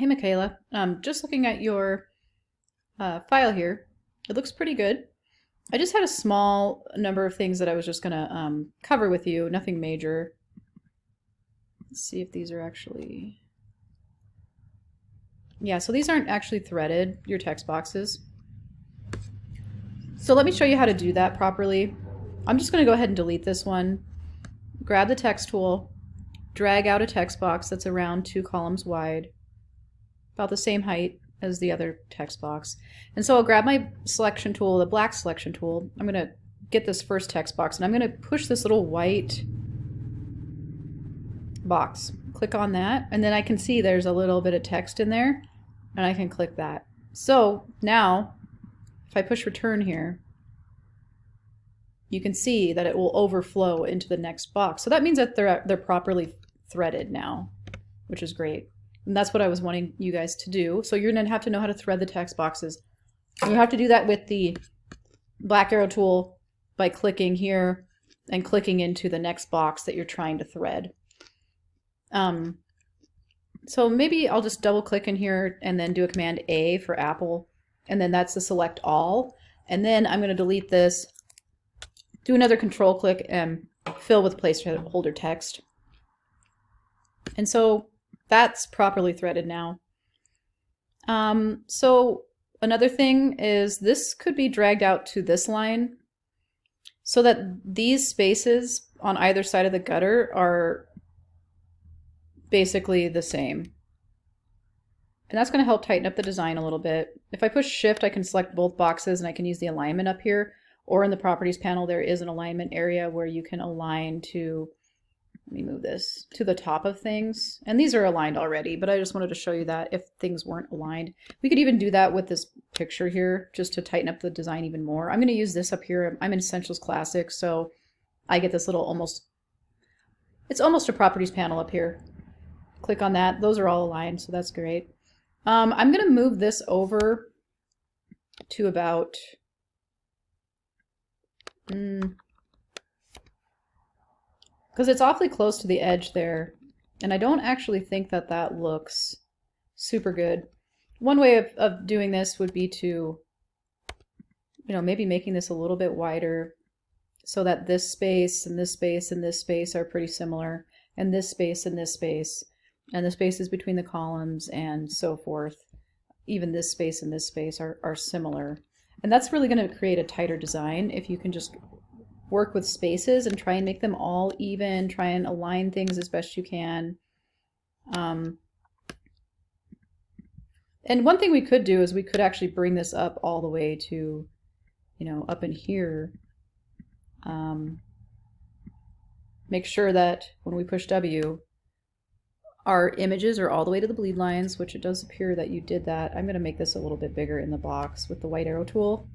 Hey, Michaela. Just looking at your file here, it looks pretty good. I just had a small number of things that I was just gonna cover with you, nothing major. Let's see if these are actually... Yeah, so these aren't actually threaded, your text boxes. So let me show you how to do that properly. I'm just gonna go ahead and delete this one. Grab the text tool, drag out a text box that's around 2 columns wide, about the same height as the other text box. And so I'll grab my selection tool, the black selection tool. I'm going to get this first text box and I'm going to push this little white box. Click on that and then I can see there's a little bit of text in there and I can click that. So now if I push return here, you can see that it will overflow into the next box. So that means that they're properly threaded now, which is great. And that's what I was wanting you guys to do. So you're going to have to know how to thread the text boxes. You have to do that with the black arrow tool by clicking here and clicking into the next box that you're trying to thread. So maybe I'll just double click in here and then do a command A for Apple. And then that's the select all. And then I'm going to delete this, do another control click and fill with placeholder text. And so that's properly threaded now. So another thing is this could be dragged out to this line so that these spaces on either side of the gutter are basically the same. And that's going to help tighten up the design a little bit. If I push shift, I can select both boxes and I can use the alignment up here, or in the properties panel, there is an alignment area where you can align to, let me move this to the top of things. And these are aligned already, but I just wanted to show you that if things weren't aligned. We could even do that with this picture here just to tighten up the design even more. I'm going to use this up here. I'm in Essentials Classic, so I get this little it's almost a properties panel up here. Click on that. Those are all aligned, so that's great. I'm going to move this over to about... because it's awfully close to the edge there, and I don't actually think that that looks super good. One way of doing this would be to, maybe making this a little bit wider so that this space and this space and this space are pretty similar, and this space and this space, and the spaces between the columns and so forth, even this space and this space are similar. And that's really going to create a tighter design if you can just work with spaces and try and make them all even, try and align things as best you can. And one thing we could do is we could actually bring this up all the way to, up in here. Make sure that when we push W, our images are all the way to the bleed lines, which it does appear that you did that. I'm going to make this a little bit bigger in the box with the white arrow tool.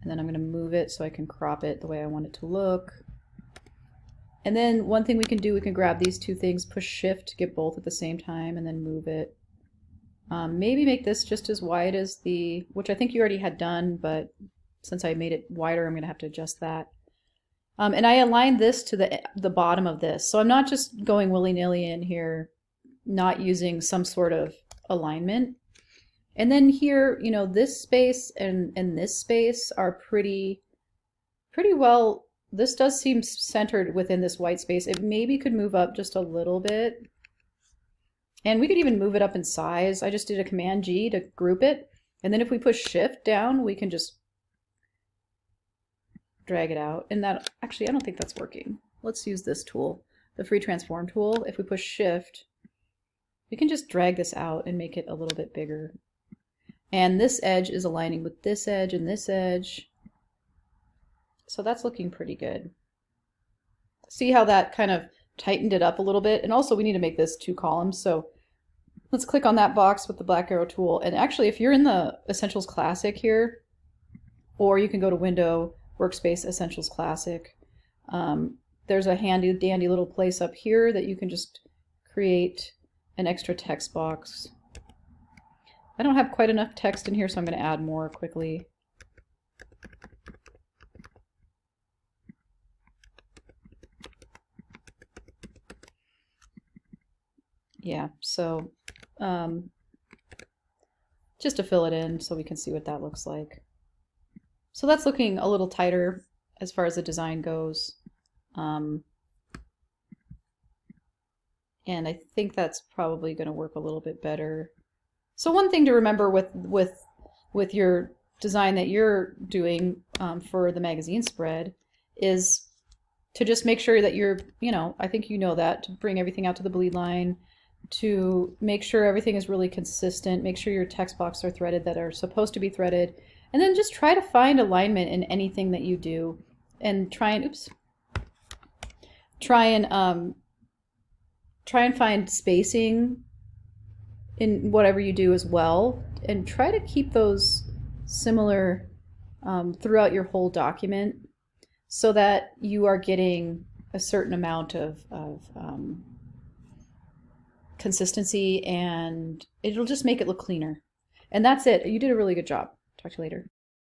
And then I'm going to move it so I can crop it the way I want it to look. And then one thing we can do, we can grab these two things, push shift to get both at the same time, and then move it. Maybe make this just as wide as the, which I think you already had done, but since I made it wider, I'm going to have to adjust that. And I aligned this to the bottom of this. So I'm not just going willy-nilly in here, not using some sort of alignment. And then here, this space and this space are pretty well, this does seem centered within this white space. It maybe could move up just a little bit. And we could even move it up in size. I just did a Command G to group it. And then if we push Shift down, we can just drag it out. And that, actually, I don't think that's working. Let's use this tool, the Free Transform tool. If we push Shift, we can just drag this out and make it a little bit bigger. And this edge is aligning with this edge and this edge. So that's looking pretty good. See how that kind of tightened it up a little bit? And also we need to make this 2 columns. So let's click on that box with the black arrow tool. And actually, if you're in the Essentials Classic here, or you can go to Window, Workspace, Essentials Classic, there's a handy dandy little place up here that you can just create an extra text box. I don't have quite enough text in here, so I'm going to add more quickly. Yeah, so um, just to fill it in so we can see what that looks like. So that's looking a little tighter as far as the design goes. And I think that's probably going to work a little bit better. So one thing to remember with your design that you're doing for the magazine spread is to just make sure that you're, I think you know that, to bring everything out to the bleed line, to make sure everything is really consistent, make sure your text boxes are threaded that are supposed to be threaded, and then just try to find alignment in anything that you do, and try and find spacing in whatever you do as well, and try to keep those similar throughout your whole document so that you are getting a certain amount of consistency, and it'll just make it look cleaner. And that's it. You did a really good job. Talk to you later.